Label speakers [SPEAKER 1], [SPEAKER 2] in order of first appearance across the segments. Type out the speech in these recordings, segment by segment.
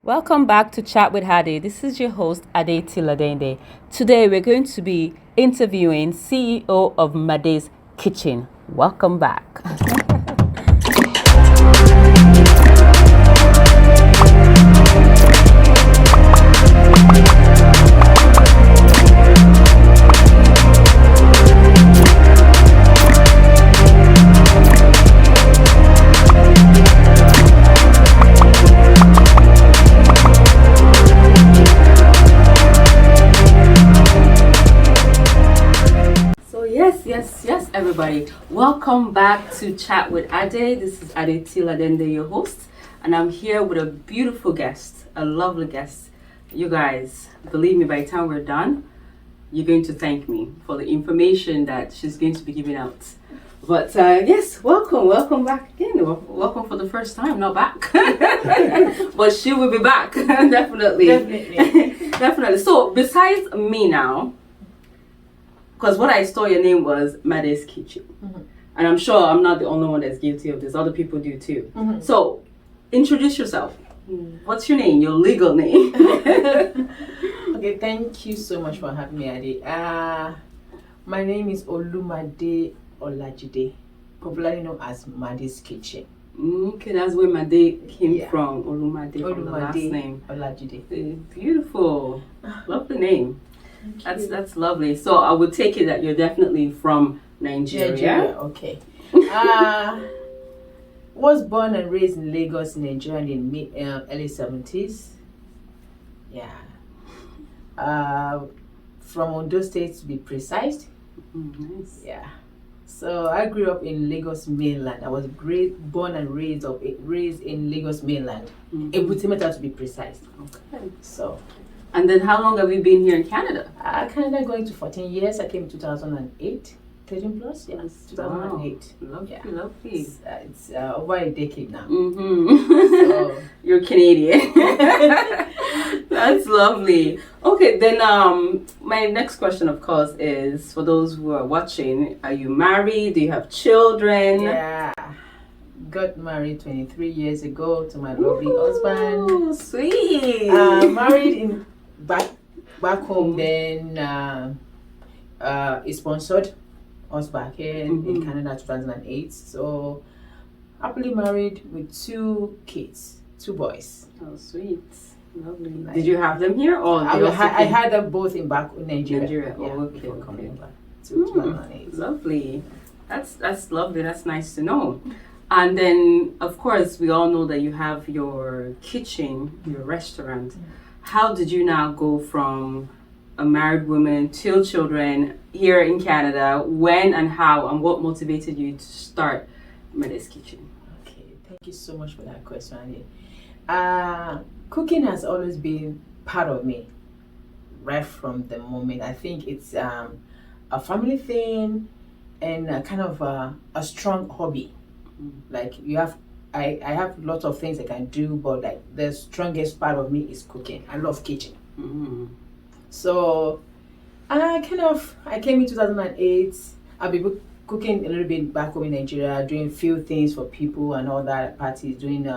[SPEAKER 1] Welcome back to Chat with Hadi. This is your host, Ade Tiladende. Today we're going to be interviewing CEO of Made's Kitchen. Welcome back. Yes, everybody. Welcome back to Chat with Ade. This is Ade Tiladende, your host, and I'm here with a beautiful guest, a lovely guest. You guys, believe me, by the time we're done, you're going to thank me for the information that she's going to be giving out. But yes, welcome back again. Welcome for the first time, not back. But she will be back, definitely. Definitely. So, besides me now, because what I saw your name was Made's Kitchen. Mm-hmm. And I'm sure I'm not the only one that's guilty of this. Other people do too. Mm-hmm. So, introduce yourself. What's your name? Your legal name?
[SPEAKER 2] Okay, thank you so much for having me, Ade. My name is Olumade Olajide, popularly known as Made's Kitchen.
[SPEAKER 1] Okay, that's where Made came from. Olumade, from the last name.
[SPEAKER 2] Olajide.
[SPEAKER 1] Beautiful. Lovely name. That's lovely. So I would take it that you're definitely from Nigeria.
[SPEAKER 2] Okay. Was born and raised in Lagos, Nigeria in the early 70s. Yeah. From Ondo State to be precise.
[SPEAKER 1] Nice.
[SPEAKER 2] Yeah. So I grew up in Lagos mainland. I was born and raised in Lagos mainland. Ebutimeta to be precise.
[SPEAKER 1] Okay.
[SPEAKER 2] So.
[SPEAKER 1] And then how long have you been here in Canada?
[SPEAKER 2] Canada going to 14 years. I came in 2008. 13 plus? Yes, 2008.
[SPEAKER 1] Wow. Lovely,
[SPEAKER 2] yeah.
[SPEAKER 1] Lovely.
[SPEAKER 2] It's over a decade now.
[SPEAKER 1] Mm-hmm. So. You're Canadian. That's lovely. Okay, then my next question, of course, is for those who are watching, are you married? Do you have children?
[SPEAKER 2] Yeah. Got married 23 years ago to my lovely husband.
[SPEAKER 1] Sweet.
[SPEAKER 2] Married in back home, then he sponsored us back here in Canada 2008. So happily married with 2 kids, 2 boys.
[SPEAKER 1] Oh, sweet. Lovely. Did you have them here or
[SPEAKER 2] I had them both in Nigeria.
[SPEAKER 1] Yeah,
[SPEAKER 2] okay. Coming back to 2008.
[SPEAKER 1] Lovely. That's lovely. That's nice to know. And then, of course, we all know that you have your kitchen, your restaurant. How did you now go from a married woman, 2 children here in Canada? When and how and what motivated you to start Made's Kitchen?
[SPEAKER 2] Okay, thank you so much for that question. Cooking has always been part of me right from the moment. I think it's a family thing and kind of a strong hobby. Like I have lots of things I can do, but like the strongest part of me is cooking. I love kitchen. So I came in 2008. I've been cooking a little bit back home in Nigeria, doing few things for people and all that, parties, doing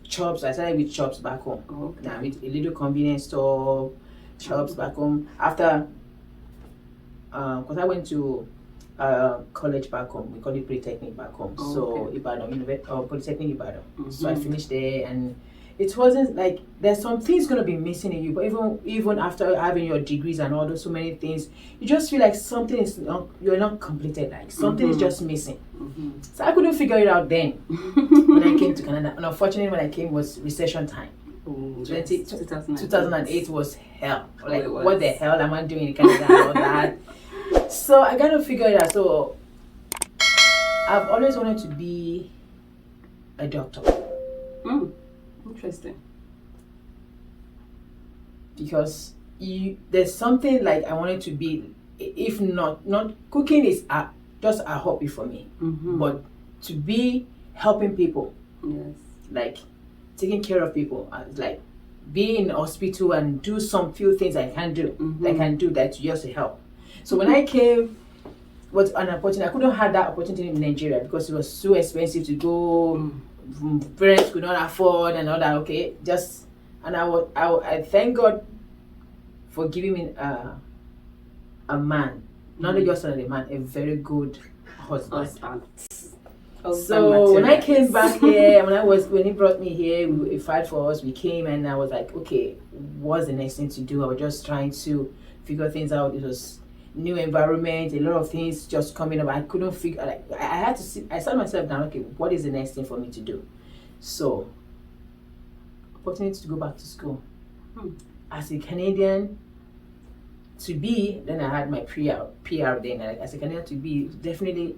[SPEAKER 2] chops. I started with chops back home.
[SPEAKER 1] Okay.
[SPEAKER 2] Now with a little convenience store, chops back home. After, because I went to college back home, we call it Polytechnic back home. So Ibadan, Polytechnic Ibadan. So I finished there, and it wasn't like there's some things gonna be missing in you. But even after having your degrees and all those so many things, you just feel like something is you're not completed. Like something is just missing. So I couldn't figure it out then when I came to Canada. And unfortunately, when I came was recession time. 2008 was hell. Like what the hell am I doing in Canada and all that? So I got to figure it out. So I've always wanted to be a doctor.
[SPEAKER 1] Interesting.
[SPEAKER 2] Because there's something like I wanted to be, if not cooking is just a hobby for me, but to be helping people.
[SPEAKER 1] Yes.
[SPEAKER 2] Like taking care of people, like be in the hospital and do some few things I can do. I can do that just to help. So when I came, was an opportunity. I couldn't have that opportunity in Nigeria because it was so expensive to go. Parents could not afford and all that. Okay, just And I thank God for giving me a man, not just a man, a very good husband. So when I came back here, when he brought me here, we fight for us. We came, and I was like, okay, what's the next thing to do? I was just trying to figure things out. It was new environment, a lot of things just coming up. I couldn't figure. Like, I had to sit. I sat myself down. Okay, what is the next thing for me to do? So, opportunity to go back to school as a Canadian. To be, then I had my PR then. As a Canadian to be, definitely.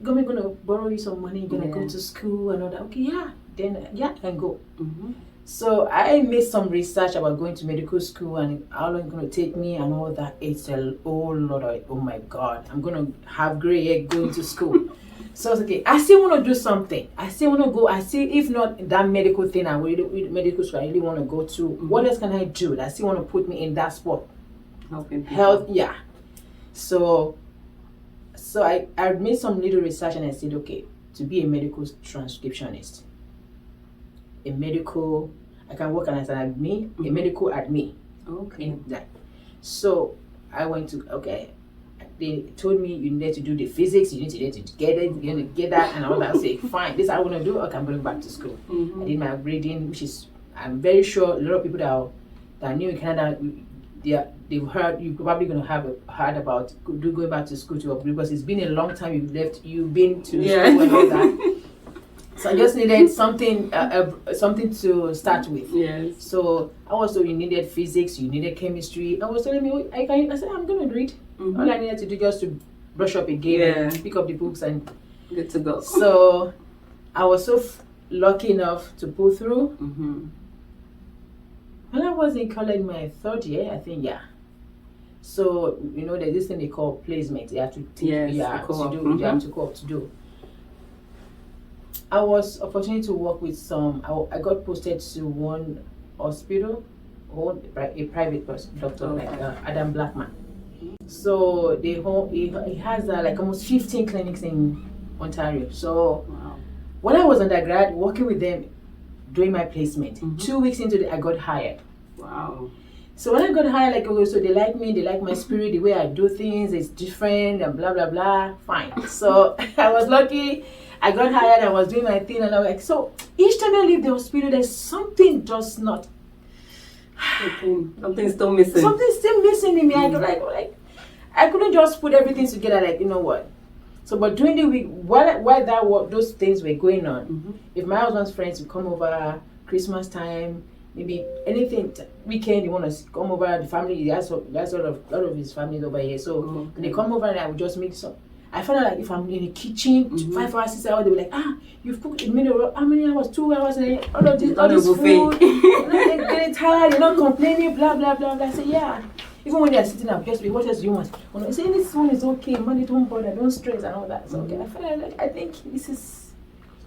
[SPEAKER 2] Government gonna borrow you some money, you're gonna go to school and all that. Okay, then I can go. So I made some research about going to medical school and how long it's gonna take me and all that. It's a whole lot of, oh my God, I'm gonna have gray hair going to school. So I was okay, I still wanna do something. I still wanna go. I see, if not that medical thing, medical school, I really wanna go to. What else can I do? I still wanna put me in that spot.
[SPEAKER 1] Helping people.
[SPEAKER 2] Health, yeah. So I made some little research and I said, okay, to be a medical transcriptionist, I can work as an admin, a medical admin.
[SPEAKER 1] Okay.
[SPEAKER 2] So I went to, they told me you need to do the physics, you need to get it, you need to get that and all that. I say, fine, this I want to do, okay, I'm going back to school. I did my upgrading, which is, I'm very sure a lot of people that are new in Canada, they've heard, you're probably going to have heard about going back to school to upgrade, because it's been a long time you've been to school and all that. So I just needed something to start with.
[SPEAKER 1] Yes.
[SPEAKER 2] So I was told you needed physics, you needed chemistry. I was telling me, I said, I'm going to read. All I needed to do just to brush up again and pick up the books and
[SPEAKER 1] good to go.
[SPEAKER 2] So I was so lucky enough to pull through. When I was in college, my third year, I think, So, there's this thing they call placement. You have to take, you have to co-op to do. I was opportunity to work with I got posted to one hospital, a private doctor, like Adam Blackman. So he has like almost 15 clinics in Ontario. So when I was undergrad, working with them, doing my placement, 2 weeks into it, I got hired.
[SPEAKER 1] Wow.
[SPEAKER 2] So when I got hired, so they like me, they like my spirit, the way I do things, it's different, and blah, blah, blah, fine. So I was lucky, I got hired, I was doing my thing, and I was like, so each time I leave the hospital, there's something just not.
[SPEAKER 1] Something's still missing.
[SPEAKER 2] Something's still missing in me. I go I couldn't just put everything together, you know what. So, but during the week, while those things were going on, if my husband's friends would come over Christmas time, maybe anything weekend, you want to come over, the family, that's a lot of his family over here. So when they come over, and I would just make some. I found out if I'm in the kitchen 5 hours, 6 hours, they were like, you've cooked in how many hours? 2 hours, and all this food. They're getting tired, they're not complaining, blah blah blah. I say, even when they're sitting up, just be, what else do you want? When I say this one is okay, money don't bother, don't stress and all that. So okay, I think this is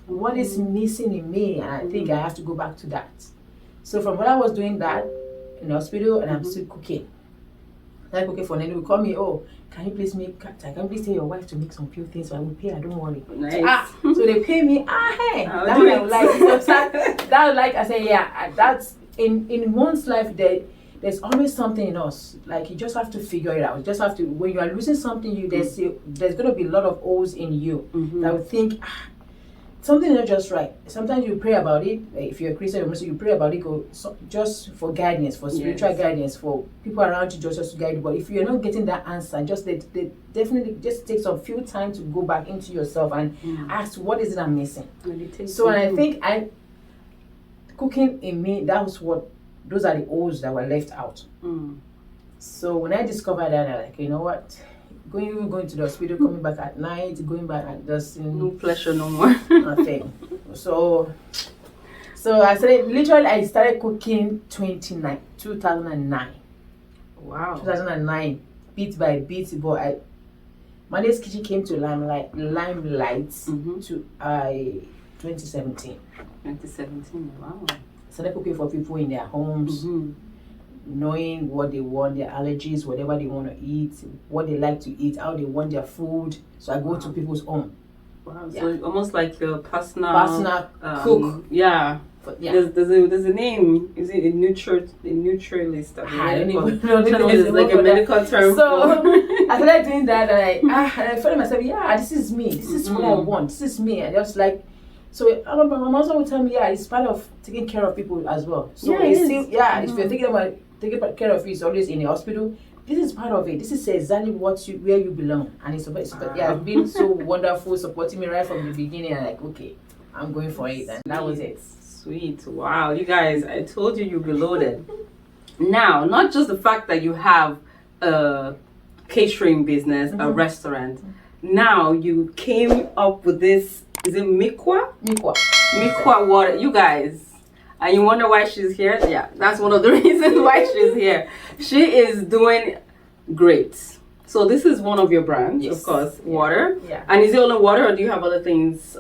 [SPEAKER 2] what is missing in me, and I think I have to go back to that. So from when I was doing that in the hospital, and I'm still cooking. I'm cooking for Nelly, will call me, can you please tell your wife to make some few things so I will pay her, don't worry.
[SPEAKER 1] Nice.
[SPEAKER 2] So they pay me, hey. That was like, I say, that's in one's life, there's always something in us. Like, you just have to figure it out. You just have to, when you are losing something, there's going to be a lot of holes in you that will think, something is not just right. Sometimes you pray about it. If you're a Christian, you pray about it just for guidance, for spiritual guidance, for people around you just to guide you. But if you're not getting that answer, they definitely just take some few time to go back into yourself and ask, what is it I'm missing? So I think cooking in me, those are the holes that were left out. So when I discovered that, I'm like, you know what? Going to the hospital, coming back at night, going back and just
[SPEAKER 1] no pleasure no more.
[SPEAKER 2] Nothing. So I started cooking 2009.
[SPEAKER 1] Wow.
[SPEAKER 2] 2009, bit by bit. But Monday's Kitchen came to limelight to 2017.
[SPEAKER 1] 2017. Wow.
[SPEAKER 2] Started cooking for people in their homes. Knowing what they want, their allergies, whatever they want to eat, what they like to eat, how they want their food. So I go to people's home.
[SPEAKER 1] Wow. So almost like your personal
[SPEAKER 2] cook.
[SPEAKER 1] Yeah.
[SPEAKER 2] But yeah.
[SPEAKER 1] There's a name. Is it a neutralist?
[SPEAKER 2] I don't even know.
[SPEAKER 1] It's like a medical term.
[SPEAKER 2] So I started doing that, and I felt myself, yeah, this is me. This is what I want. This is me. And just like, so my mother would tell me, yeah, it's part of taking care of people as well. So
[SPEAKER 1] Yeah, it is.
[SPEAKER 2] if you're thinking about taking care of you, it's always in the hospital. This is part of it. This is exactly where you belong, and it's been so wonderful, supporting me right from the beginning. And like, okay, I'm going for it, and that was it.
[SPEAKER 1] Sweet. Wow, you guys, I told you'd be loaded. Now, not just the fact that you have a catering business, a restaurant. Now you came up with this. Is it Mikwa water? You guys. And you wonder why she's here? Yeah, that's one of the reasons why she's here. She is doing great. So this is one of your brands,
[SPEAKER 2] Yes.
[SPEAKER 1] of course, water.
[SPEAKER 2] Yeah.
[SPEAKER 1] And is it only water, or do you have other things?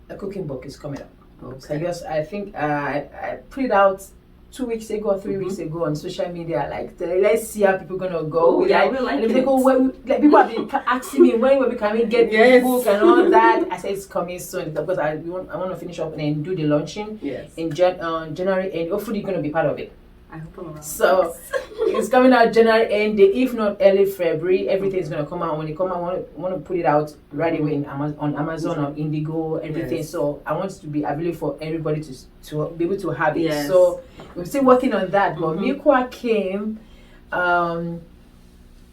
[SPEAKER 2] A cooking book is coming up.
[SPEAKER 1] Okay.
[SPEAKER 2] So I think I put it out 2 weeks ago or 3 weeks ago on social media. Like, let's see how people gonna go.
[SPEAKER 1] Oh, yeah, we like
[SPEAKER 2] and
[SPEAKER 1] it.
[SPEAKER 2] they go, like, people have been asking me when we can get the book and all that. I said it's coming soon because I want to finish up and then do the launching in January, and hopefully you're gonna be part of it.
[SPEAKER 1] I hope I'm around.
[SPEAKER 2] So it's coming out January end, if not early February. Everything's gonna come out. When it come out, I want to put it out right away on Amazon or Indigo, everything.
[SPEAKER 1] Yes.
[SPEAKER 2] So I want it to be available for everybody to be able to have it.
[SPEAKER 1] Yes.
[SPEAKER 2] So we're still working on that. But Mikwa came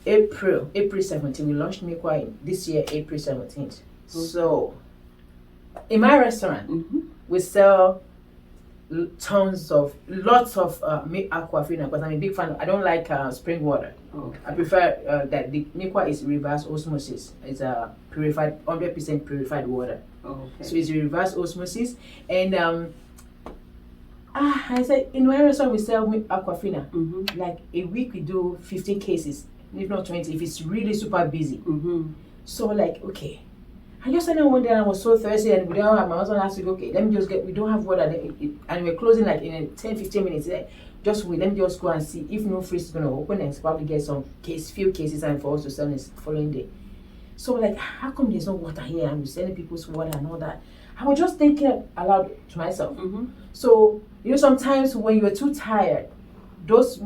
[SPEAKER 2] April 17th. We launched Mikwa this year, April 17th. So in my restaurant, we sell lots of aquafina because I'm a big fan. I don't like spring water.
[SPEAKER 1] Okay.
[SPEAKER 2] I prefer that the Mikwa is reverse osmosis. It's a purified, 100% purified water.
[SPEAKER 1] Okay.
[SPEAKER 2] So it's reverse osmosis. And I said in my restaurant we sell aquafina. Like a week we do 15 cases, if not 20, if it's really super busy. So like, okay. I just started one day and I was so thirsty, and we don't have, my husband asked me, okay, let me just we don't have water, and we're closing like in 10-15 minutes. Just wait, let me just go and see if no fridge is going to open and probably get few cases and for us to sell this following day. So like, how come there's no water here and we're selling people's water and all that? I was just thinking aloud to myself. So, sometimes when you're too tired, those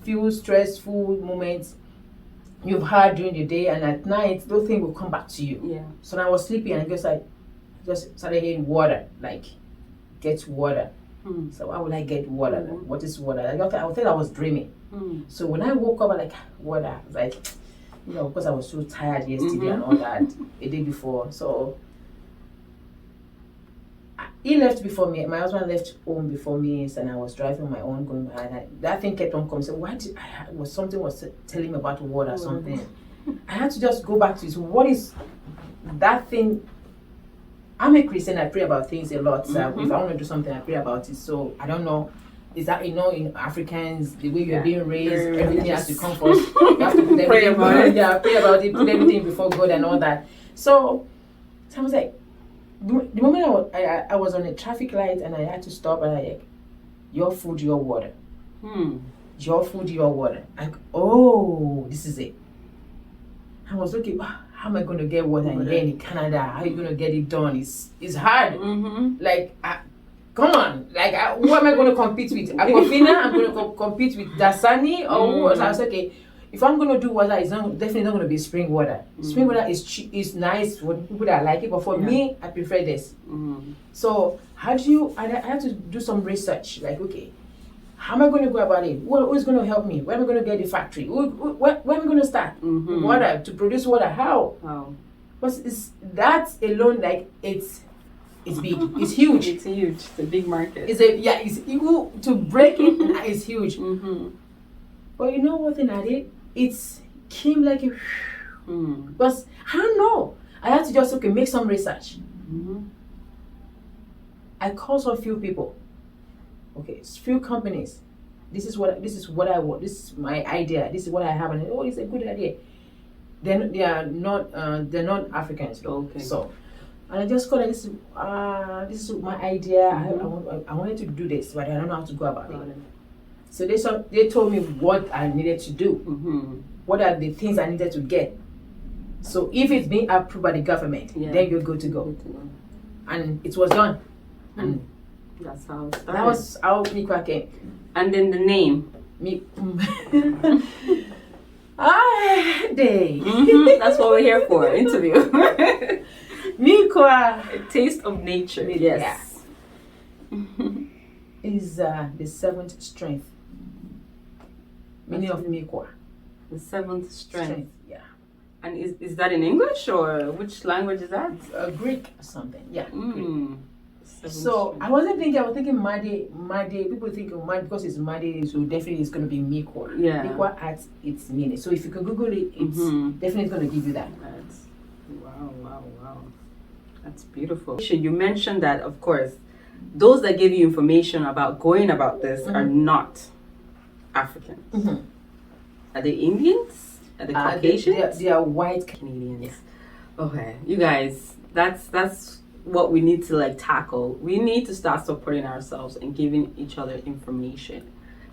[SPEAKER 2] few stressful moments you've had during the day and at night, those things will come back to you.
[SPEAKER 1] Yeah.
[SPEAKER 2] So when I was sleeping, I just started hearing water, like, get water. So why would I get water? Like, what is water? I thought I was dreaming. So when I woke up, I'm like, water. I was like, because I was so tired yesterday and all that, a day before. So he left before me. My husband left home before me, and I was driving on my own, going behind. That thing kept on coming. So something was telling me about water or something. I had to just go back to it. So what is that thing? I'm a Christian. I pray about things a lot. So if I want to do something, I pray about it. So I don't know. Is that in Africans, the way you're being raised, everything has to come first. You have to put everything. Pray about it. Put everything before God and all that. So I was like, the moment I was on a traffic light and I had to stop, and I like, your food, your water. Your food, your water. Like, oh, this is it. I was looking, how am I going to get water here in Canada? How are you going to get it done? It's hard. Like, come on. Like, who am I going to compete with? Aquafina? I'm going to compete with Dasani? Or who? So I was like, okay, if I'm going to do water, it's definitely not going to be spring water. Spring water is nice for people that like it, but for me, I prefer this. So I had to do some research. Like, okay, how am I going to go about it? Who's going to help me? Where am I going to get the factory? Where am I going to start? Water, to produce water, how? But that alone, like, it's big. It's huge.
[SPEAKER 1] It's huge. It's a big market.
[SPEAKER 2] It's equal to break it. It's huge. But you know what thing I did? It came like a but I don't know. I had to just make some research. I called some few people. Okay, few companies. This is what I want. This is my idea. This is what I have, and it's a good idea. Then they are not they're not Africans though. Okay. So, and I just called. This is my idea. I wanted to do this, but I don't know how to go about it. So they told me what I needed to do. What are the things I needed to get? So if it's being approved by the government, then you're good to go. and it was done. And
[SPEAKER 1] That's how it started.
[SPEAKER 2] that was how Mikwa came.
[SPEAKER 1] And then the name. That's what we're here for. Interview.
[SPEAKER 2] Mikwa
[SPEAKER 1] A taste of nature. Yes.
[SPEAKER 2] is the seventh strength. Meaning of Mikwa.
[SPEAKER 1] The seventh strength.
[SPEAKER 2] Yeah.
[SPEAKER 1] And is that in English or which language is that?
[SPEAKER 2] Greek or something. Yeah. Greek.
[SPEAKER 1] Seventh
[SPEAKER 2] So
[SPEAKER 1] strength.
[SPEAKER 2] I was thinking Made. People think of Made because it's Made, so definitely it's going to be Mikwa.
[SPEAKER 1] Yeah.
[SPEAKER 2] Mikwa at its meaning. So if you can Google it, it's definitely going to give you that.
[SPEAKER 1] Wow. That's beautiful. You mentioned that, of course, those that give you information about going about this are not Africans. Are they Indians? Are they Caucasians?
[SPEAKER 2] They are white
[SPEAKER 1] Canadians. Yeah. Okay, you guys, that's what we need to like tackle. We need to start supporting ourselves and giving each other information,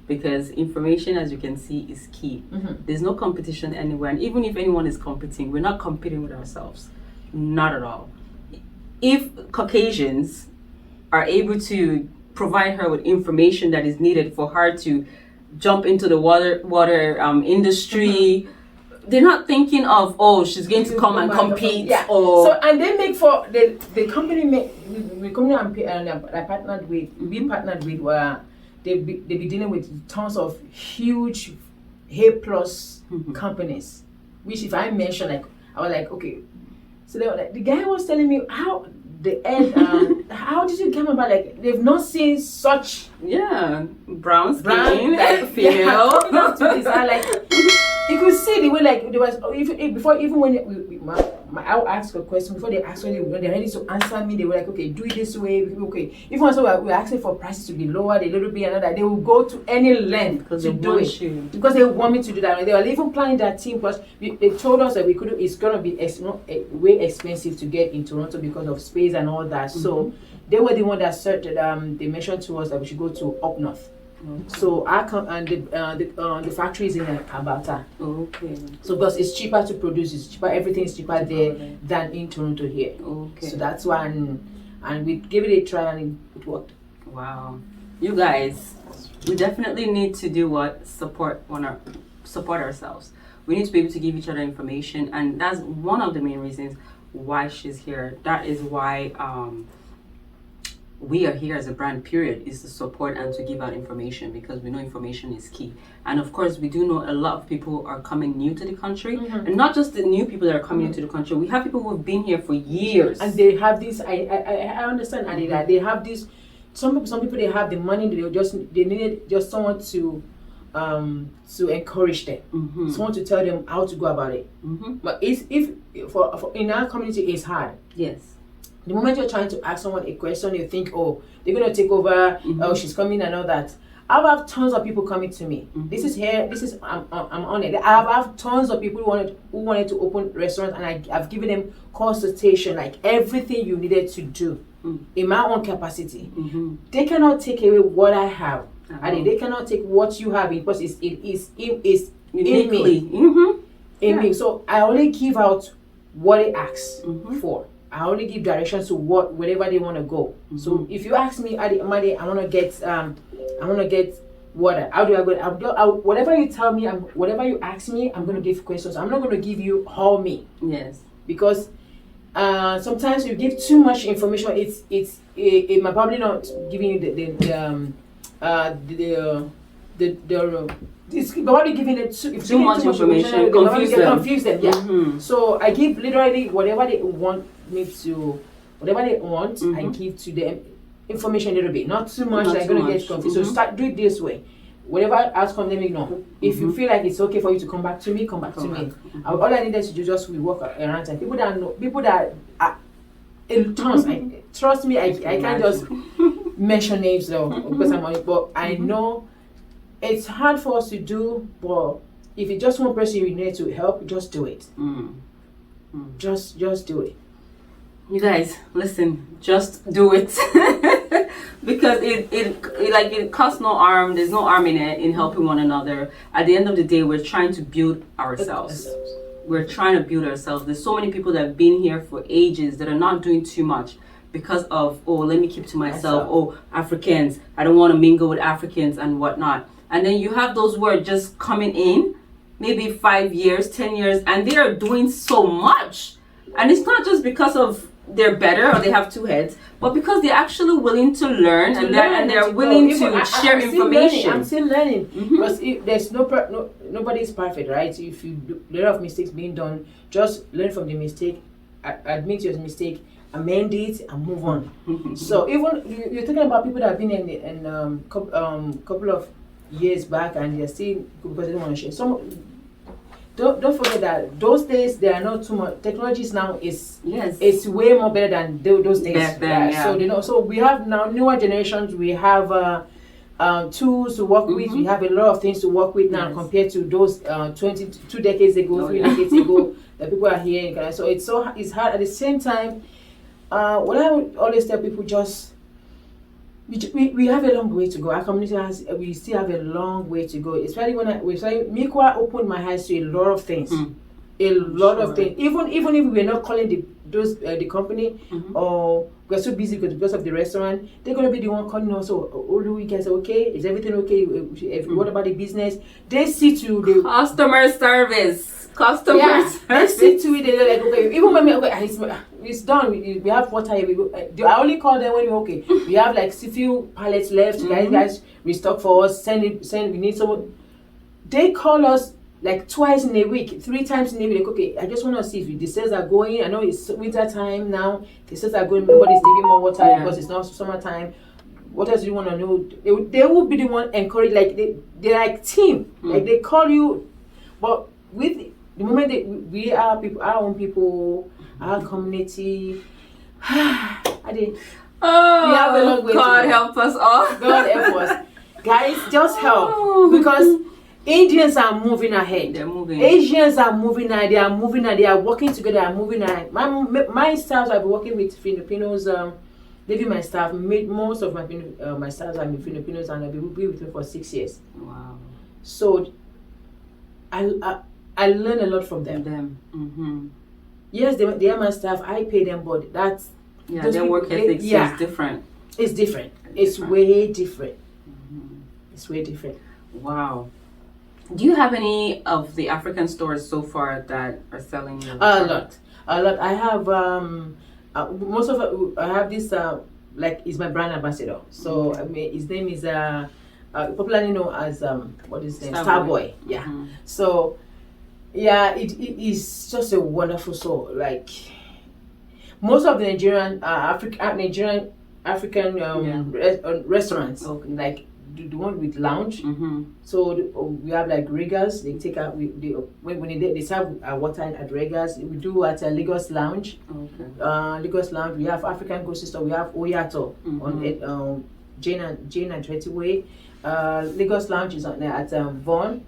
[SPEAKER 1] because information, as you can see, is key. There's no competition anywhere, and even if anyone is competing, we're not competing with ourselves. Not at all. If Caucasians are able to provide her with information that is needed for her to jump into the water industry, they're not thinking of, oh, she's going to come and compete.
[SPEAKER 2] Yeah.
[SPEAKER 1] Or
[SPEAKER 2] So and they make for the company the company I partnered with. We partnered with where they be dealing with tons of huge A plus companies. Which if I mention, like, I was like, okay. So they were like, the guy was telling me how the end. How did you come about? Like, they've not seen such
[SPEAKER 1] brown skin,
[SPEAKER 2] like,
[SPEAKER 1] female.
[SPEAKER 2] I like. You could see the way, like, there was even when I'll ask a question before they ask when they're ready to answer me, they were like, okay, do it this way, okay. Even when we're asking for prices to be lowered a little bit, and that they will go to any length to do it because they want me to do that. And they were even planning that team because they told us that we couldn't. It's gonna be way expensive to get in Toronto because of space and all that. So they were the one that started. They mentioned to us that we should go to up north. So the factory is in Alberta.
[SPEAKER 1] Okay.
[SPEAKER 2] So because it's cheaper to produce, it's cheaper. Everything is cheaper there than in Toronto here.
[SPEAKER 1] Okay.
[SPEAKER 2] So that's why, and we gave it a try and it worked.
[SPEAKER 1] Wow, you guys, we definitely need to do what support ourselves. We need to be able to give each other information, and that's one of the main reasons why she's here. That is why we are here as a brand, period, is to support and to give out information, because we know information is key. And of course, we do know a lot of people are coming new to the country, and not just the new people that are coming into the country. We have people who have been here for years,
[SPEAKER 2] and they have this. I understand, Adi, that they have this. Some people they have the money. They needed just someone to encourage them, someone to tell them how to go about it. But if for in our community, it's hard.
[SPEAKER 1] Yes.
[SPEAKER 2] The moment you're trying to ask someone a question, you think, oh, they're going to take over, oh, she's coming and all that. I have tons of people coming to me. I'm on it. I have tons of people who wanted to open restaurants, and I've given them consultation, like everything you needed to do in my own capacity. They cannot take away what I have. And they cannot take what you have because it's
[SPEAKER 1] uniquely
[SPEAKER 2] in me. So I only give out what they ask for. I only give directions to wherever they want to go. So if you ask me, Adi, I want to get water. How do I go? Whatever you tell me, whatever you ask me, I'm going to give questions. I'm not going to give you all me.
[SPEAKER 1] Yes.
[SPEAKER 2] Because sometimes you give too much information. It might probably not giving you probably giving them too much information, confuse them. Yeah. So I give literally whatever they want. I give to them information a little bit, not too much. They're gonna get confused. So do it this way. Whatever outcome, let me know. If you feel like it's okay for you to come back to me, come back to me. All I needed to do just we work around time. People that are in tons. Trust me, I can't just mention names though because I'm on it. But I know it's hard for us to do. But if it's just one person you need to help, just do it. Just do it.
[SPEAKER 1] You guys, listen, just do it. Because it costs no harm. There's no harm in helping one another. At the end of the day, we're trying to build ourselves. We're trying to build ourselves. There's so many people that have been here for ages that are not doing too much because of, oh, let me keep to myself. Oh, Africans, I don't want to mingle with Africans and whatnot. And then you have those who are just coming in, maybe 5 years, 10 years, and they are doing so much. And it's not just because of they're better or they have two heads, but because they're actually willing to learn and they're willing to share information.
[SPEAKER 2] I'm still learning because there's nobody is perfect, right? If you do a lot of mistakes being done, just learn from the mistake, admit your mistake, amend it, and move on. So even you're talking about people that have been in couple of years back and they're still because they don't want to share. Don't forget that those days there are not too much technologies now is way more better than those days. So we have now newer generations. We have tools to work with. We have a lot of things to work with now compared to those 22 decades ago, 3 decades ago that people are here in Ghana. So it's hard. At the same time, what I would always tell people, just we have a long way to go. Our community we still have a long way to go. Especially when Mikwa opened my eyes to a lot of things. A lot of things. Even if we're not calling the company or we're so busy because of the restaurant, they're gonna be the one calling us. So, all the weekends, okay? Is everything okay? What about the business? They see to the
[SPEAKER 1] customer service.
[SPEAKER 2] They see to it. They're like, okay. Even when it's done. We have water. I only call them when we're okay. We have like a few pallets left. Guys, restock for us. Send. We need someone. They call us like twice in a week, 3 times in a week. Like, okay, I just want to see if the sales are going. I know it's winter time now. The sales are going. Nobody's taking more water because it's not summertime. What else do you want to know? They will be the one encourage. Like they're like team. Like they call you, but with the moment that we are people, our own people, our community. We have a long way
[SPEAKER 1] God
[SPEAKER 2] to go.
[SPEAKER 1] help us all.
[SPEAKER 2] God help us, guys. Just help because Indians are moving ahead.
[SPEAKER 1] They're moving.
[SPEAKER 2] Asians are moving ahead. They are moving ahead. They are working together. They are moving ahead. My staff, I've been working with Filipinos. Leaving my staff, most of my staff are Filipinos, and I've been with them for 6 years.
[SPEAKER 1] Wow.
[SPEAKER 2] So I learn a lot from them. Yes, they are my staff. I pay them, but that's
[SPEAKER 1] their work ethics is different.
[SPEAKER 2] It's different. It's way different. It's way different.
[SPEAKER 1] Wow. Do you have any of the African stores so far that are selling you?
[SPEAKER 2] A lot. I have most of it. I have this he's my brand ambassador. So his name is popularly known as what is his name? Starboy. Yeah. So it is just a wonderful soul. Like most of the Nigerian African restaurants, like the one with lounge. So we have like Regas. They take out when they serve water at Regas. We do at Lagos Lounge. Lagos Lounge. We have African grocery store. We have Oyato on Jane and Tretty Way. Lagos Lounge is at Vaughan.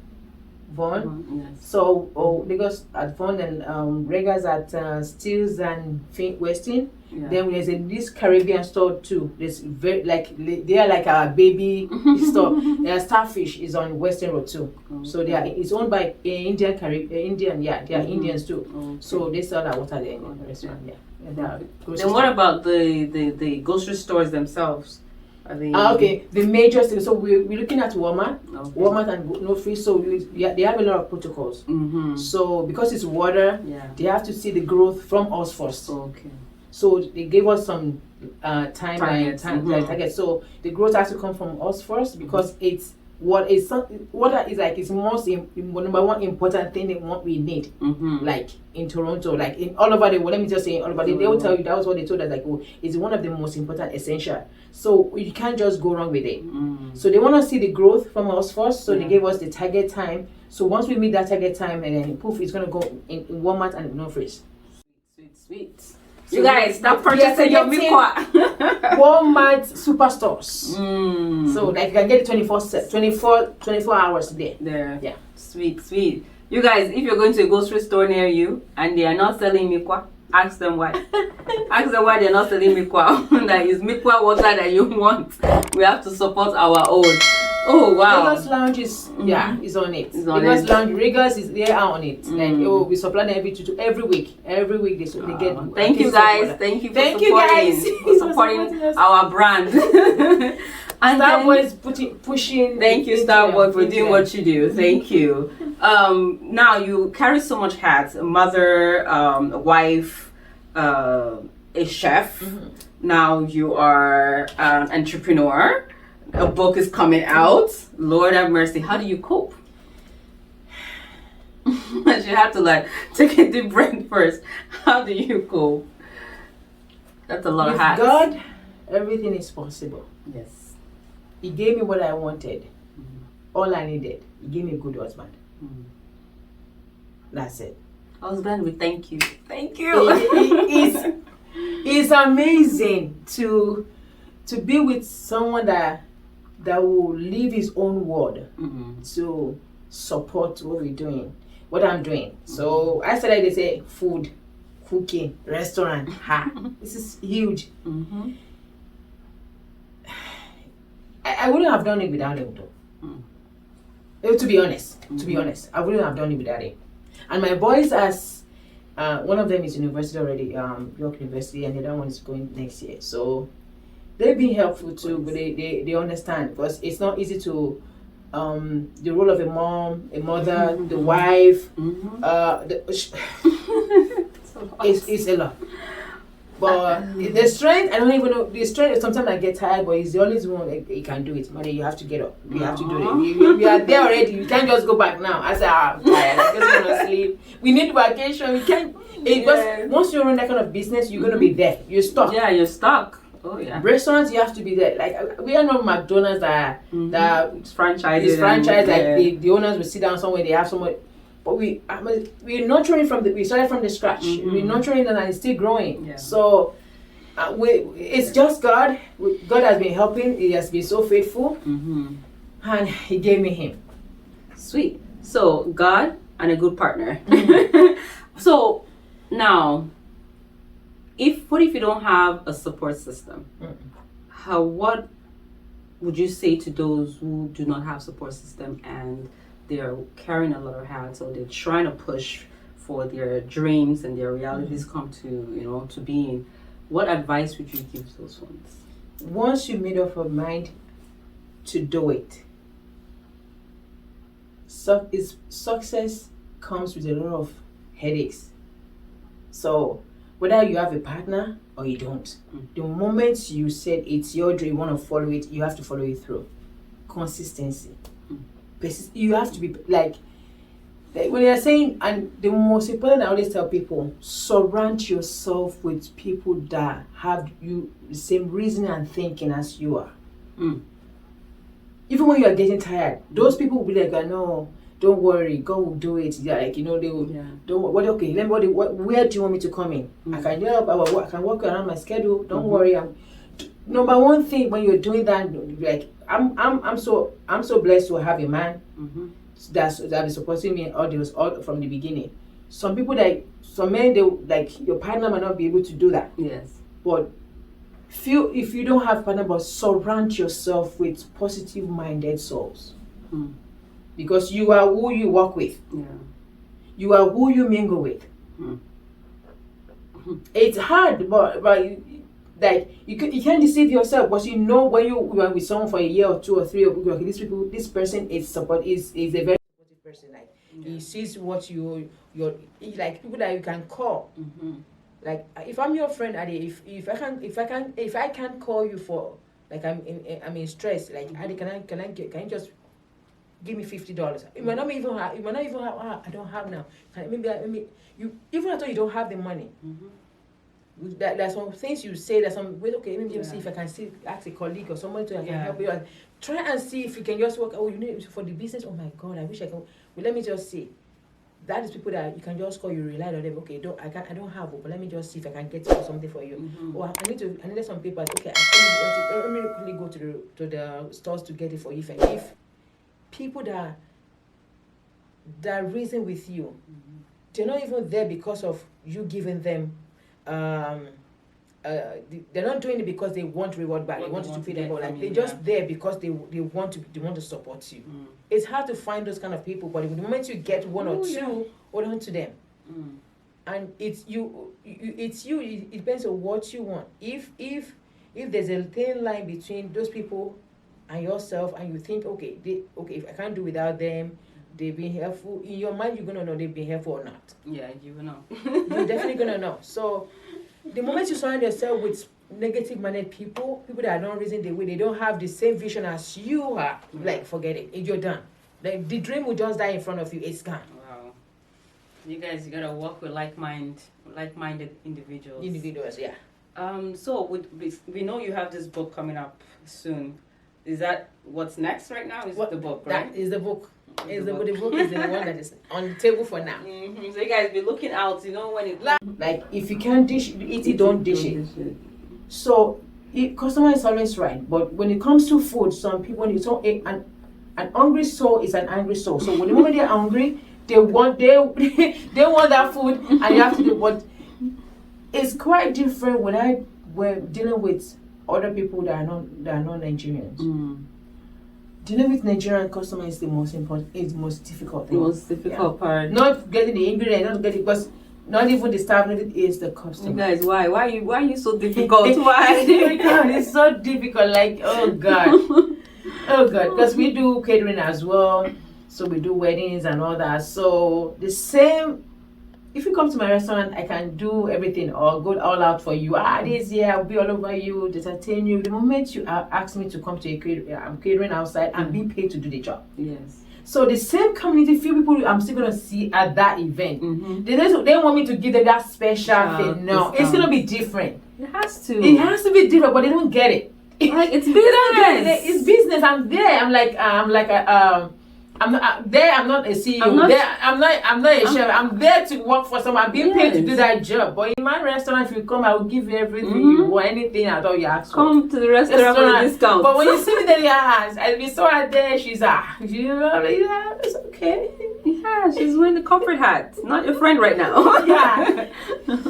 [SPEAKER 2] So Lagos at Vaughan and Regas at Steels and Weston. Then there's this Caribbean store too. There's they are like our baby store. Starfish is on Western Road too. So it's owned by Indian. They are Indians too. So they sell that water there in the restaurant.
[SPEAKER 1] Then what about the grocery stores themselves?
[SPEAKER 2] The major things. So we're looking at Walmart. Walmart and No Free. So they have a lot of protocols. So because it's water, they have to see the growth from us first. So they gave us some timeline. So the growth has to come from us first because it's water is like it's number one important thing that we need. Like in Toronto, like in all over the world. Let me just say all over they will tell you that was what they told us. Like, it's one of the most important essential. So you can't just go wrong with it. So they want to see the growth from us first. So they gave us the target time. So once we meet that target time, and then poof, it's gonna go in Walmart and No Freeze.
[SPEAKER 1] Sweet. So you guys stop purchasing your Mikwa.
[SPEAKER 2] Walmart superstores. So like you can get 24 hours there. Yeah.
[SPEAKER 1] Sweet. You guys, if you're going to a grocery store near you and they are not selling Mikwa, ask them why. Ask them why they're not selling Mikwa. That is Mikwa water that you want. We have to support our own. Oh wow.
[SPEAKER 2] Lagos Lounge is is on it.
[SPEAKER 1] It's on
[SPEAKER 2] Lagos
[SPEAKER 1] it.
[SPEAKER 2] Lounge, Rigas is they are on it. Like we supply them every week. Every week they get.
[SPEAKER 1] Thank you guys. Thank you for
[SPEAKER 2] Thank
[SPEAKER 1] supporting,
[SPEAKER 2] you guys
[SPEAKER 1] for supporting our brand. And
[SPEAKER 2] Starboy is pushing.
[SPEAKER 1] Thank you, Starboy, for doing what you do. Thank you. Now you carry so much hats: a mother, a wife, a chef. Now you are an entrepreneur. A book is coming out. Lord have mercy. How do you cope? You have to like take a deep breath first. How do you cope? That's a lot of hats.
[SPEAKER 2] With God, everything is possible.
[SPEAKER 1] Yes.
[SPEAKER 2] He gave me what I wanted. All I needed. He gave me a good husband. That's it.
[SPEAKER 1] Husband, we thank you. Thank you.
[SPEAKER 2] It's amazing to be with someone that will leave his own word to support what we're doing, what I'm doing. So I started to say food, cooking, restaurant. This is huge. I wouldn't have done it without him though. To be honest, I wouldn't have done it without him. And my boys, as one of them is university already, York University, and the other one is going next year. So they've been helpful too, but they understand, because it's not easy to the role of a mom, a mother, the wife. It's a lot. But the strength, I don't even know the strength. Sometimes I get tired, but it's the only one that you can do it. Money, you have to get up. You have to do it. You are there already. You can't just go back now. I say, I'm tired. I just want to sleep. We need vacation. We can't. Because once you run that kind of business, you're gonna be there. You're stuck.
[SPEAKER 1] Yeah, you're stuck. Oh yeah.
[SPEAKER 2] Restaurants, you have to be there. Like we are not McDonald's that
[SPEAKER 1] it's franchised.
[SPEAKER 2] It's franchised. Like the owners will sit down somewhere. They have somewhere. But we're nurturing we started from the scratch. We're nurturing and it's still growing. Yeah. So it's just God. God has been helping. He has been so faithful, and He gave me him.
[SPEAKER 1] Sweet. So God and a good partner. So now, what if you don't have a support system? What would you say to those who do not have support system and they're carrying a lot of hats, or they're trying to push for their dreams and their realities come to being? What advice would you give those ones?
[SPEAKER 2] Once you made up your mind to do it, success comes with a lot of headaches. So whether you have a partner or you don't, the moment you said it's your dream, you want to follow it, you have to follow it through. Consistency. You have to be like when you're saying, and the most important, I always tell people, surround yourself with people that have the same reasoning and thinking as you are. Even when you are getting tired, those people will be like, no, don't worry, God will do it. Yeah, like they will. Don't worry. Okay, where do you want me to come in? I can help. I can work around my schedule. Don't worry. Number one thing when you're doing that, like I'm so blessed to have a man that is supporting me all from the beginning. Some men, your partner might not be able to do that.
[SPEAKER 1] Yes.
[SPEAKER 2] But if you don't have a partner, but surround yourself with positive minded souls. Because you are who you work with. Yeah. You are who you mingle with. It's hard, but like you can't deceive yourself, but when you are with someone for a year or 2 or 3, okay, this person is a very supportive person. Like he sees what you're like, people that you can call. Like if I'm your friend, Adi, if I can't call you for, like I'm in stress, like Adi, can you just give me $50? It might not even have. I don't have now. Maybe you, even though you don't have the money. There's some things you say. There's some wait. Okay, let me just see if I can ask a colleague or someone to help you. Try and see if you can just work. Oh, you need for the business. Oh my God, I wish I can. Well, let me just see. That is people that you can just call. You rely on them. Okay, I don't have. But let me just see if I can get something for you. Or I need some papers. Okay, let me quickly go to the stores to get it for you. If people that reason with you, they're not even there because of you giving them they're not doing it because they want reward back. They want you to pay them, but like they're just there because they want to support you. It's hard to find those kind of people, but the moment you get one or two, hold on to them. And it's you. It depends on what you want. If there's a thin line between those people and yourself, and you think, okay, if I can't do without them, they've been helpful. In your mind, you're gonna know they've been helpful or not.
[SPEAKER 1] Yeah, you will know.
[SPEAKER 2] You're definitely gonna know. So, the moment you surround yourself with negative-minded people that don't reason the way, they don't have the same vision as you are. Like, forget it. You're done. Like the dream will just die in front of you. It's gone.
[SPEAKER 1] Wow. You guys, you gotta work with like-minded individuals.
[SPEAKER 2] Yeah.
[SPEAKER 1] So we know you have this book coming up soon. Is that what's next right now? Is the book, right?
[SPEAKER 2] That is the book. The book is the one that is on the table for now.
[SPEAKER 1] So you guys be looking out, when it
[SPEAKER 2] like if you can't eat it, don't dish it. So customer is always right, but when it comes to food, some people an hungry soul is an angry soul. So when the moment they're hungry, they want that food, and you have to do what. It's quite different when we're dealing with other people that are not Nigerians. Dealing with Nigerian customers is the most important. It's the most difficult thing.
[SPEAKER 1] The most difficult part.
[SPEAKER 2] Not getting the ingredients, not getting because not even the staff. It is the customer.
[SPEAKER 1] You guys, why are you so difficult? Why?
[SPEAKER 2] It's so difficult. Like oh god, because we do catering as well. So we do weddings and all that. So the same. If you come to my restaurant, I can do everything or go all out for you. This year I'll be all over you, entertain you. The moment you ask me to come to a catering outside and be paid to do the job.
[SPEAKER 1] Yes.
[SPEAKER 2] So the same community, few people I'm still gonna see at that event. They don't want me to give them that special thing. No, it's gonna be different.
[SPEAKER 1] It has to.
[SPEAKER 2] It has to be different, but they don't get it.
[SPEAKER 1] Like it's business.
[SPEAKER 2] It's business. I'm there. I'm not there. I'm not a CEO. I'm not a chef. I'm there to work for someone. I'm being paid to do that job. But in my restaurant, if you come, I will give you everything you want, anything at all you ask for.
[SPEAKER 1] Come to the restaurant for a discount.
[SPEAKER 2] But when you see me there, and we saw her there, she's it's okay.
[SPEAKER 1] Yeah, she's wearing the comfort hat. Not your friend right now.
[SPEAKER 2] Yeah.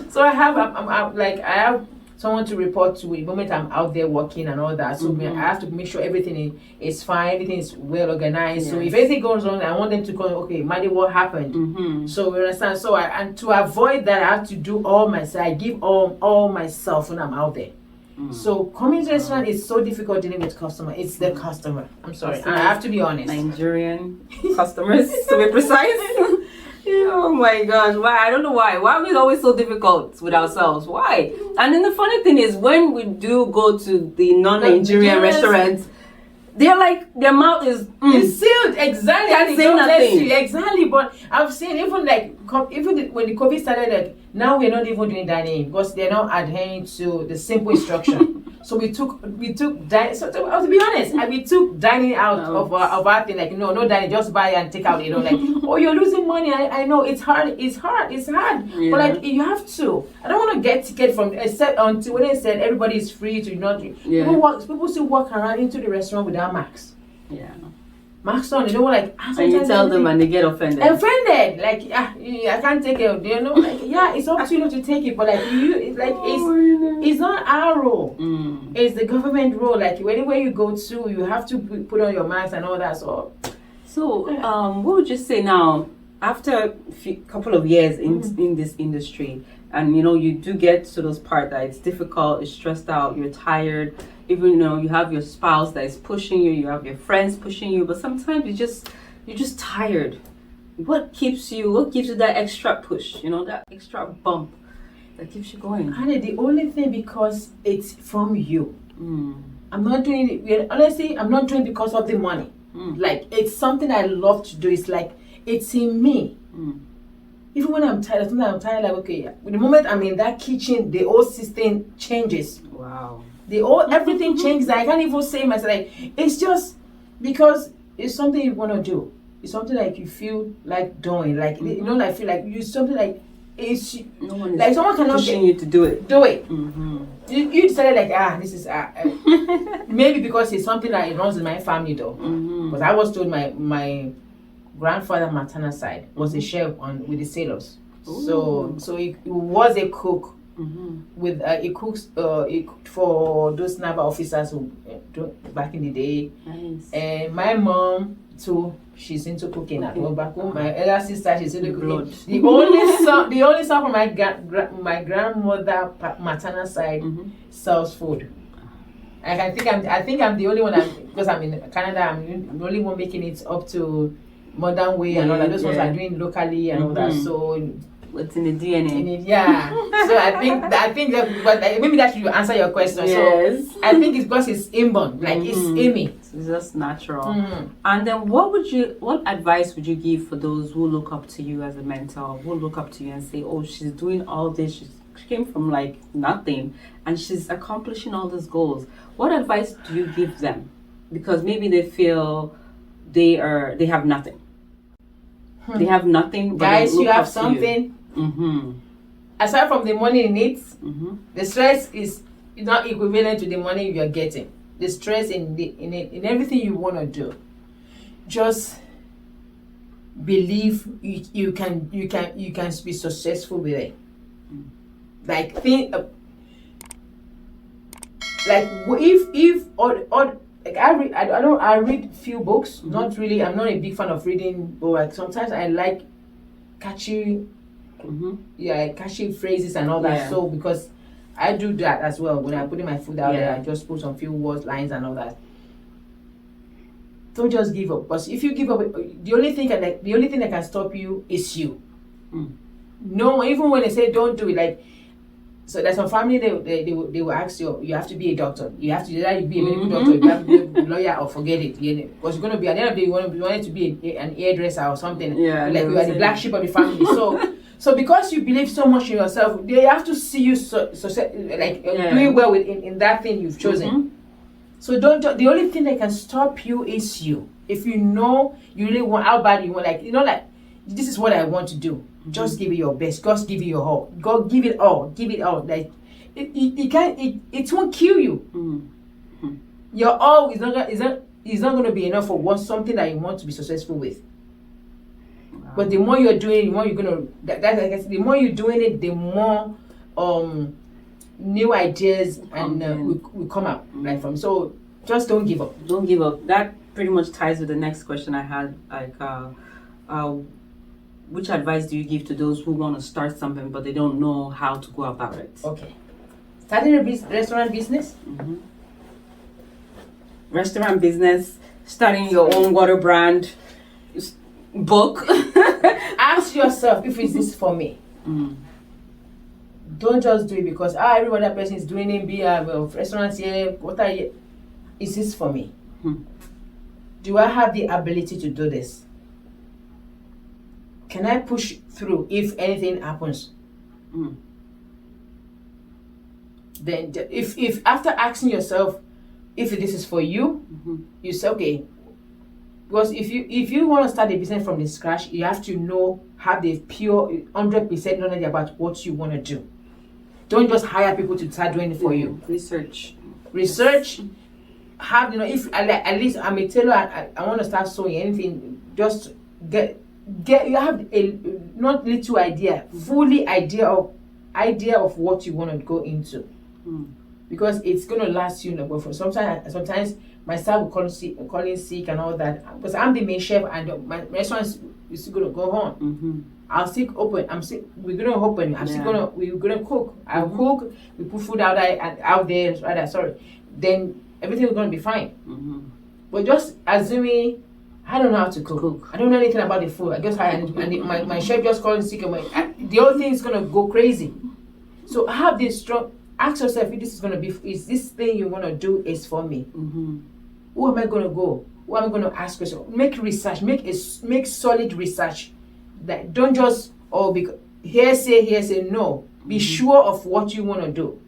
[SPEAKER 2] So I have someone to report to the moment I'm out there working and all that. So I have to make sure everything is fine, everything is well organized. Yes. So if anything goes wrong, I want them to go, okay, Maddie, what happened? So we understand. So and to avoid that, I have to do all myself. I give all myself when I'm out there. So coming to the restaurant is so difficult dealing with customer. It's the customer. I'm sorry. I have to be honest.
[SPEAKER 1] Nigerian customers, to be precise. Oh my gosh, why? I don't know why. Why are we always so difficult with ourselves? Why? And then the funny thing is, when we do go to the non-Nigerian restaurants, they're like, their mouth is
[SPEAKER 2] it's sealed. Exactly.
[SPEAKER 1] Can't say nothing.
[SPEAKER 2] Exactly. But I've seen when the COVID started, now we're not even doing dining because they're not adhering to the simple instruction. So we took dining. So to be honest, we took dining out of our thing. Like no dining, just buy and take out. Like you're losing money. I know it's hard. It's hard. Yeah. But like you have to. I don't want to get ticket from except until when they said everybody is free to not. Yeah. People still walk around into the restaurant without masks.
[SPEAKER 1] Yeah.
[SPEAKER 2] Masks on. And
[SPEAKER 1] you tell them and they get offended.
[SPEAKER 2] Like I can't take it. It's up to you not to take it. But it's not our role. It's the government role. Like anywhere you go to, you have to put on your mask and all that. So
[SPEAKER 1] what would you say now? After a couple of years in this industry, and you do get to those parts that it's difficult, it's stressed out, you're tired. Even you have your spouse that is pushing you, you have your friends pushing you, but sometimes you're just tired. What gives you that extra push? That extra bump that keeps you going.
[SPEAKER 2] And the only thing, because it's from you. I'm not doing it. Honestly, I'm not doing it because of the money. Like it's something I love to do. It's like it's in me. Even when I'm tired, sometimes I'm tired. Like okay, the moment I'm in that kitchen, the whole system changes.
[SPEAKER 1] Wow.
[SPEAKER 2] Everything changes. I can't even say myself. Like it's just because it's something you want to do. It's something like you feel like doing. Like I feel like you something like it's
[SPEAKER 1] no one is
[SPEAKER 2] like someone cannot
[SPEAKER 1] pushing you to do it.
[SPEAKER 2] Do it. You decided like this is maybe because it's something that it runs in my family though. Because I was told my grandfather maternal side was a chef with the sailors. So he was a cook with it cooks for those naval officers who back in the day.
[SPEAKER 1] Nice.
[SPEAKER 2] And my mom too, she's into cooking at home. Back home, my elder sister, she's into cooking. The only son from my grandmother maternal side sells food. I think I'm the only one because I'm in Canada. I'm the only one making it up to modern way and all that. Those ones are doing locally and all that. So
[SPEAKER 1] it's in the DNA.
[SPEAKER 2] Yeah. So I think that, but maybe that should answer your question.
[SPEAKER 1] Yes.
[SPEAKER 2] So I think it's because it's inborn, like it's in me.
[SPEAKER 1] It's just natural. And then what advice would you give for those who look up to you as a mentor, who look up to you and say, oh, she's doing all this, she came from like nothing and she's accomplishing all these goals. What advice do you give them? Because maybe they feel they have nothing. They have nothing. But
[SPEAKER 2] guys, you have something. Aside from the money in it, the stress is not equivalent to the money you're getting. The stress in everything you want to do. Just believe you can be successful with it. Like think, like if or like I read few books. Not really. I'm not a big fan of reading, but like sometimes I like catchy phrases and all that. So because I do that as well. When I'm putting my food out there, I just put some few words, lines, and all that. Don't just give up. Because if you give up, the only thing that can stop you is you. No, even when they say don't do it, like. So there's some family they will ask you, you have to be a doctor. You have to either be a medical doctor, you have to be a lawyer, or forget it. Because you're going to be, at the end of the day, you want to be an hairdresser or something. Yeah, like you are the black sheep of the family. So because you believe so much in yourself, they have to see you doing well in that thing you've chosen. So the only thing that can stop you is you. If you know you really want, how bad you want, like this is what I want to do. Just give it your best. Just give it your all. Go give it all. Give it all. Like it won't kill you. Your all is not going to be enough for something that you want to be successful with. Wow. But the more you're doing, the more you're gonna. The more you're doing it, the more new ideas will come out right from. So just don't give up.
[SPEAKER 1] Don't give up. That pretty much ties with the next question I had. Like, which advice do you give to those who want to start something but they don't know how to go about it?
[SPEAKER 2] Okay. Starting a restaurant business?
[SPEAKER 1] Restaurant business, starting your own water brand, book.
[SPEAKER 2] Ask yourself if is this for me. Don't just do it because every other person is doing it, restaurants here, is this for me? Do I have the ability to do this? Can I push through if anything happens? Then if after asking yourself if this is for you, you say okay. Because if you want to start a business from the scratch, you have to have the pure 100% knowledge about what you want to do. Don't just hire people to start doing it for you.
[SPEAKER 1] Research.
[SPEAKER 2] Have if at least I'm a tailor. I want to start sewing anything. Just get you have a not little idea, fully idea of what you want to go into, because it's going to last you. But for sometimes my staff will call in sick and all that, because I'm the main chef and my restaurant is still going to go on. I'll still open. We're going to open. We're going to cook. I'll cook. We put food out there. Then everything is going to be fine. But just assuming. I don't know how to cook. I don't know anything about the food. I guess my chef just called sick. The whole thing is gonna go crazy. So have this strong. Ask yourself if this is gonna be. Is this thing you wanna do is for me? Who am I gonna go? Who am I gonna ask questions? Make research. Make solid research. That don't just because hearsay. No. Be sure of what you wanna do.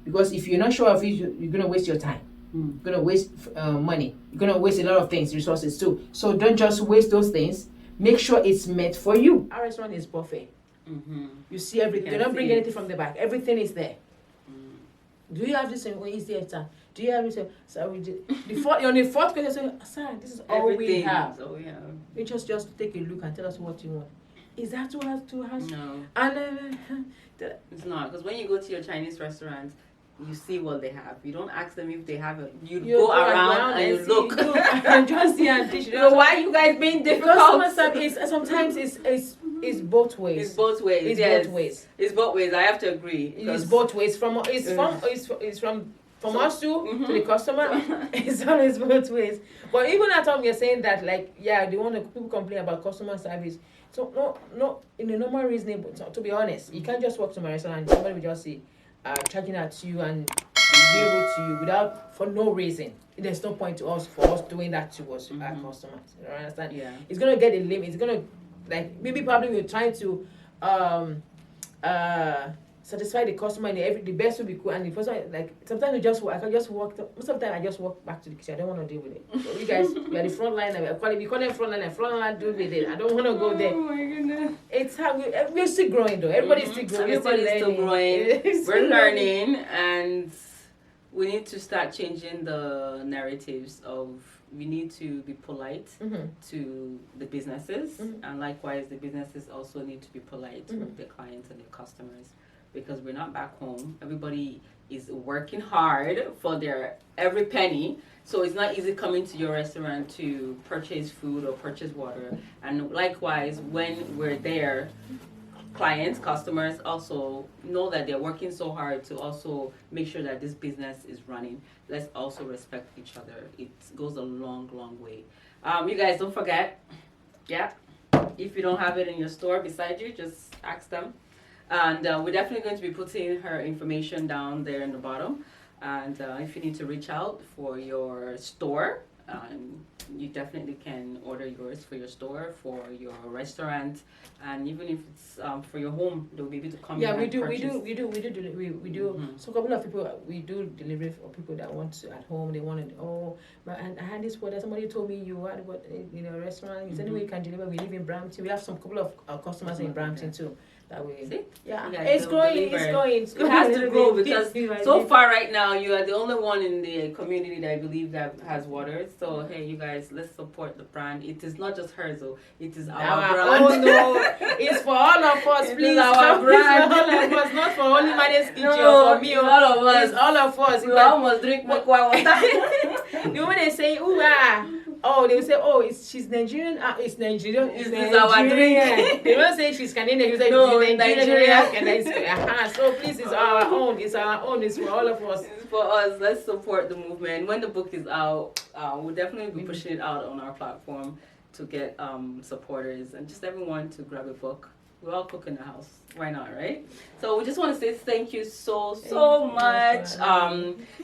[SPEAKER 2] Because if you're not sure of it, you're gonna waste your time. You're going to waste money. You're going to waste a lot of things, resources too. So don't just waste those things. Make sure it's meant for you. Our restaurant is buffet. You see everything. You don't bring anything from the back. Everything is there. Do you have this? Is there time? Do you have this? So we did. On the fourth question, sir, this is all we have. You just take a look and tell us what you want. Is that too harsh?
[SPEAKER 1] No,
[SPEAKER 2] And
[SPEAKER 1] it's not. Because when you go to your Chinese restaurant, you see what they have. You don't ask them if they have it. You go around and you look.
[SPEAKER 2] and just see and teach.
[SPEAKER 1] So why are you guys being difficult?
[SPEAKER 2] Customer service sometimes it's both ways.
[SPEAKER 1] It's both ways.
[SPEAKER 2] It's
[SPEAKER 1] yes.
[SPEAKER 2] both ways.
[SPEAKER 1] It's both ways. I have to agree.
[SPEAKER 2] It's both ways. From us to the customer. It's always both ways. But even at home, you're saying that like people complain about customer service. So no, in a normal reasonable. To be honest, you can't just walk to my restaurant and somebody will just say, charging at you and be rude to you for no reason. There's no point for us doing that to us our customers. You understand?
[SPEAKER 1] Yeah.
[SPEAKER 2] It's gonna get a limit. It's gonna probably we're trying to satisfy the customer and the best will be cool. And the person sometimes I can just walk. Most of the time I just walk back to the kitchen. I don't want to deal with it. So you guys, we are the front line. We call them front line. Front line deal with it. I don't want to go there.
[SPEAKER 1] Oh my goodness.
[SPEAKER 2] It's how we're still growing though. Everybody's still growing.
[SPEAKER 1] Everybody's still growing. We're learning, and we need to start changing the narratives of we need to be polite to the businesses, and likewise the businesses also need to be polite to their clients and their customers, because we're not back home. Everybody is working hard for their every penny, so it's not easy coming to your restaurant to purchase food or purchase water. And likewise, when we're there, clients, customers also know that they're working so hard to also make sure that this business is running. Let's also respect each other. It goes a long, long way. You guys, don't forget, if you don't have it in your store beside you, just ask them. And we're definitely going to be putting her information down there in the bottom. And if you need to reach out for your store, you definitely can order yours for your store, for your restaurant, and even if it's for your home, they'll be able to come.
[SPEAKER 2] Yeah, we do delivery. We do. So a couple of people we do delivery for people that want to at home. They want to. But I had this order. Somebody told me you had what a restaurant. Is there any way you can deliver? We live in Brampton. We have some couple of customers in Brampton too. That way.
[SPEAKER 1] See?
[SPEAKER 2] Yeah, it's going. It's going.
[SPEAKER 1] It has to grow, because so far right now you are the only one in the community that I believe that has water. So hey, you guys, let's support the brand. It is not just hers, though. It is our brand.
[SPEAKER 2] Oh no, it's for all of us. Please,
[SPEAKER 1] our brand.
[SPEAKER 2] All of us, not for only Maddie's kitchen
[SPEAKER 1] No,
[SPEAKER 2] or for me.
[SPEAKER 1] all of us.
[SPEAKER 2] It's all of us.
[SPEAKER 1] We almost drink more water.
[SPEAKER 2] The way they say, they will say, she's Nigerian. It's Nigerian.
[SPEAKER 1] This is our drink.
[SPEAKER 2] They don't say she's Canadian. He's like,
[SPEAKER 1] no,
[SPEAKER 2] Nigerian. So please, it's our own. It's our own. It's for all of us.
[SPEAKER 1] It's for us. Let's support the movement. When the book is out, we'll definitely be pushing it out on our platform to get supporters and just everyone to grab a book. We all cook in the house. Why not, right? So we just want to say thank you so much.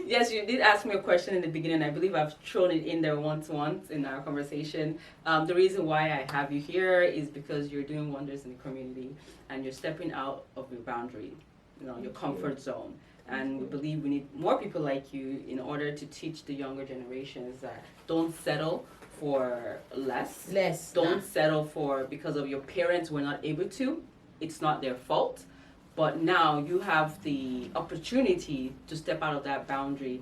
[SPEAKER 1] Yes, you did ask me a question in the beginning. I believe I've thrown it in there once in our conversation. The reason why I have you here is because you're doing wonders in the community and you're stepping out of your boundary, your comfort zone. And we believe we need more people like you in order to teach the younger generations that don't settle for less. Don't settle for because of your parents were not able to. It's not their fault. But now you have the opportunity to step out of that boundary.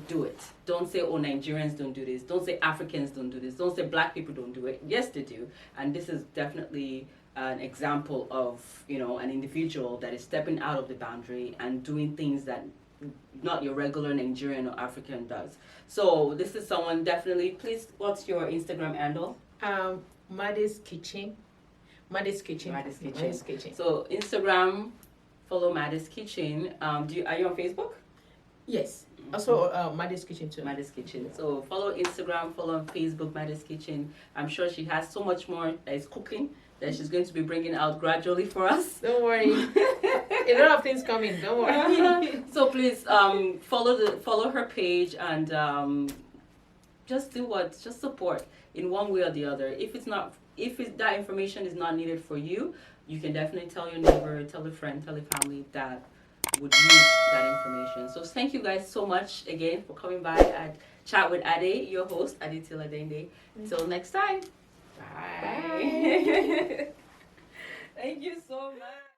[SPEAKER 1] Do it. Don't say, Nigerians don't do this. Don't say Africans don't do this. Don't say black people don't do it. Yes, they do. And this is definitely an example of, an individual that is stepping out of the boundary and doing things that not your regular Nigerian or African does. So this is someone definitely. Please, what's your Instagram handle?
[SPEAKER 2] Maddie's Kitchen. Maddie's Kitchen. So Instagram,
[SPEAKER 1] follow Maddie's Kitchen. Are you on Facebook?
[SPEAKER 2] Yes. Also, Maddie's Kitchen too.
[SPEAKER 1] Maddie's Kitchen. So follow Instagram, follow on Facebook, Maddie's Kitchen. I'm sure she has so much more that is cooking that she's going to be bringing out gradually for us.
[SPEAKER 2] Don't worry. A lot of things coming. Don't worry.
[SPEAKER 1] So please follow her page and just support in one way or the other. If that information is not needed for you, you can definitely tell your neighbor, tell a friend, tell a family that would use that information. So thank you guys so much again for coming by and chat with Ade, your host, Adetila Dende. Until next time. Bye. Thank you so much.